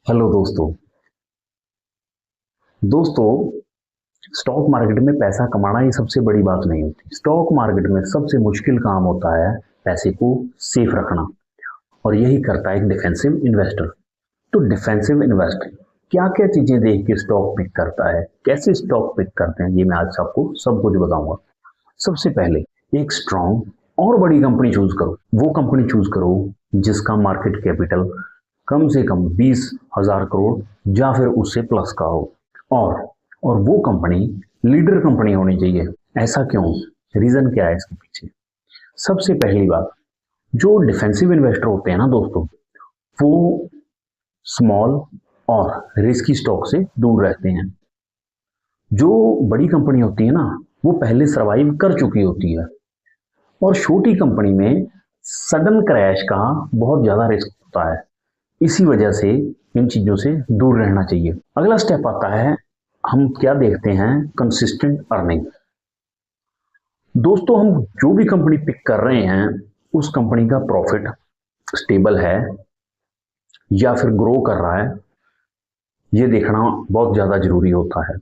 Hello दोस्तों stock market में पैसा कमाना ही सबसे बड़ी बात नहीं होती। स्टॉक मार्केट में सबसे मुश्किल काम होता है पैसे को सेफ रखना, और यही करता है एक डिफेंसिव इन्वेस्टर। तो डिफेंसिव इन्वेस्टर क्या क्या चीजें देख के स्टॉक पिक करता है, कैसे स्टॉक पिक करते हैं, ये मैं आज आपको सब कुछ बताऊंगा। सबसे पहले एक स्ट्रॉन्ग और बड़ी कंपनी चूज करो। वो कंपनी चूज करो जिसका मार्केट कैपिटल कम से कम 20,000 करोड़ या फिर उससे प्लस का हो, और और वो कंपनी लीडर कंपनी होनी चाहिए। ऐसा क्यों? रीजन क्या है इसके पीछे? सबसे पहली बात, जो डिफेंसिव इन्वेस्टर होते हैं ना दोस्तों, वो स्मॉल और रिस्की स्टॉक से दूर रहते हैं। जो बड़ी कंपनी होती है ना, वो पहले सरवाइव कर चुकी होती है, और छोटी कंपनी में सडन क्रैश का बहुत ज्यादा रिस्क होता है। इसी वजह से इन चीजों से दूर रहना चाहिए। अगला स्टेप आता है, हम क्या देखते हैं? Consistent earning. दोस्तों, हम जो भी कंपनी पिक कर रहे हैं, उस कंपनी का प्रॉफिट स्टेबल है या फिर ग्रो कर रहा है, ये देखना बहुत ज्यादा जरूरी होता है।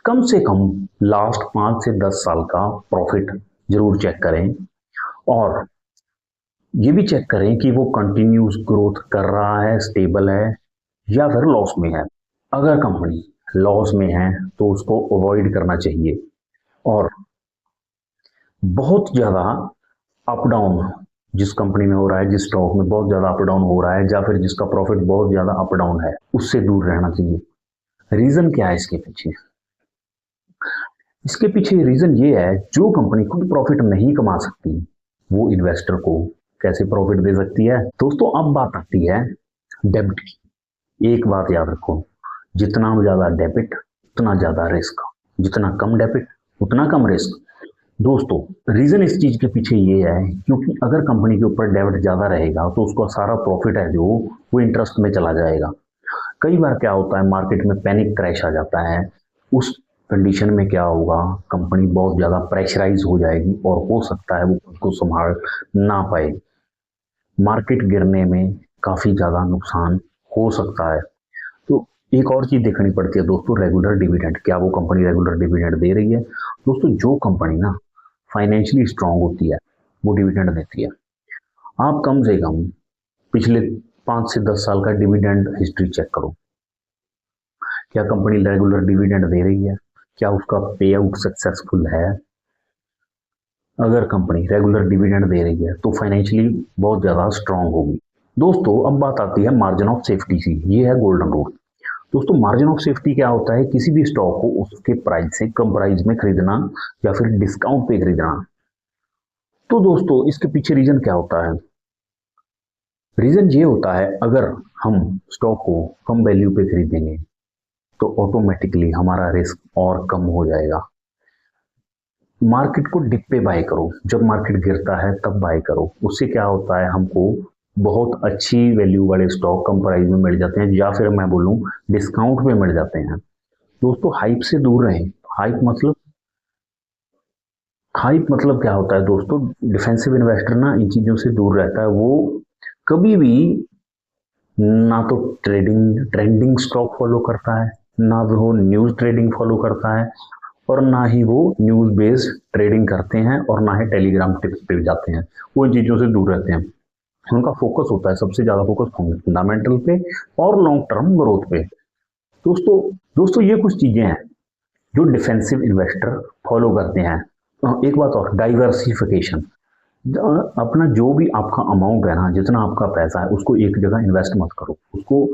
कम से कम लास्ट 5 से 10 साल का प्रॉफिट जरूर चेक करें, और ये भी चेक करें कि वो कंटिन्यूस ग्रोथ कर रहा है, स्टेबल है, या फिर लॉस में है। अगर कंपनी लॉस में है तो उसको अवॉइड करना चाहिए। और बहुत ज्यादा अप डाउन जिस कंपनी में हो रहा है, जिस स्टॉक में बहुत ज्यादा अप डाउन हो रहा है, या फिर जिसका प्रॉफिट बहुत ज्यादा अप डाउन है, उससे दूर रहना चाहिए। रीजन क्या है इसके पीछे? इसके पीछे रीजन ये है, जो कंपनी खुद प्रॉफिट नहीं कमा सकती, वो इन्वेस्टर को कैसे प्रॉफिट दे सकती है? दोस्तों, अब बात आती है डेब्ट की। एक बात याद रखो, जितना ज्यादा डेबिट उतना ज्यादा रिस्क, जितना कम डेबिट उतना कम रिस्क। दोस्तों, रीजन इस चीज के पीछे ये है, क्योंकि अगर कंपनी के ऊपर डेबिट ज्यादा रहेगा तो उसका सारा प्रॉफिट है जो वो इंटरेस्ट में चला जाएगा। कई बार क्या होता है, मार्केट में पैनिक क्रैश आ जाता है। उस कंडीशन में क्या होगा, कंपनी बहुत ज्यादा प्रेशराइज हो जाएगी और हो सकता है वो उसको संभाल ना पाए। मार्केट गिरने में काफी ज्यादा नुकसान हो सकता है। तो एक और चीज देखनी पड़ती है दोस्तों, रेगुलर डिविडेंड। क्या वो कंपनी रेगुलर डिविडेंड दे रही है? दोस्तों, जो कंपनी ना फाइनेंशियली स्ट्रांग होती है, वो डिविडेंड देती है। आप कम से कम पिछले 5 से 10 साल का डिविडेंड हिस्ट्री चेक करो। क्या कंपनी रेगुलर डिविडेंड दे रही है? क्या उसका पे आउट सक्सेसफुल है? अगर कंपनी रेगुलर डिविडेंड दे रही है तो फाइनेंशियली बहुत ज्यादा स्ट्रांग होगी। दोस्तों, अब बात आती है मार्जिन ऑफ सेफ्टी की। ये है गोल्डन रूल। दोस्तों, मार्जिन ऑफ सेफ्टी क्या होता है? किसी भी स्टॉक को उसके प्राइस से कम प्राइस में खरीदना या फिर डिस्काउंट पे खरीदना। तो दोस्तों, इसके पीछे रीजन क्या होता है? रीजन ये होता है, अगर हम स्टॉक को कम वैल्यू पे खरीदेंगे तो ऑटोमेटिकली हमारा रिस्क और कम हो जाएगा। मार्केट को डिप पे बाय करो, जब मार्केट गिरता है तब बाय करो। उससे क्या होता है, हमको बहुत अच्छी वैल्यू वाले स्टॉक कम प्राइस में मिल जाते हैं, या फिर मैं बोलूं डिस्काउंट में मिल जाते हैं। दोस्तों, हाइप से दूर रहें। हाइप मतलब हाइप मतलब क्या होता है दोस्तों? डिफेंसिव इन्वेस्टर ना इन चीजों से दूर रहता है। वो कभी भी ना तो ट्रेंडिंग स्टॉक फॉलो करता है, ना वो न्यूज ट्रेडिंग फॉलो करता है, और ना ही वो न्यूज बेस्ड ट्रेडिंग करते हैं, और ना ही टेलीग्राम टिप्स पे जाते हैं। वो इन चीजों से दूर रहते हैं। उनका फोकस होता है, सबसे ज्यादा फोकस फंडामेंटल पे और लॉन्ग टर्म ग्रोथ पे। दोस्तों दोस्तों ये कुछ चीजें हैं जो डिफेंसिव इन्वेस्टर फॉलो करते हैं। एक बात और, डाइवर्सिफिकेशन। अपना जो भी आपका अमाउंट है ना, जितना आपका पैसा है, उसको एक जगह इन्वेस्ट मत करो, उसको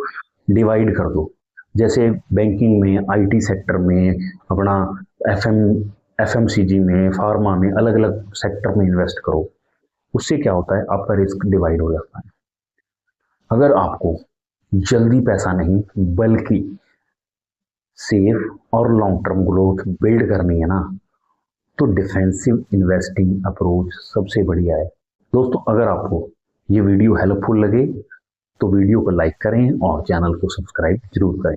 डिवाइड कर दो। जैसे बैंकिंग में, आईटी सेक्टर में, अपना एफएमसीजी में, फार्मा में, अलग अलग सेक्टर में इन्वेस्ट करो। उससे क्या होता है, आपका रिस्क डिवाइड हो जाता है। अगर आपको जल्दी पैसा नहीं बल्कि सेफ और लॉन्ग टर्म ग्रोथ बिल्ड करनी है ना, तो डिफेंसिव इन्वेस्टिंग अप्रोच सबसे बढ़िया है। दोस्तों, अगर आपको ये वीडियो हेल्पफुल लगे तो वीडियो को लाइक करें और चैनल को सब्सक्राइब जरूर करें।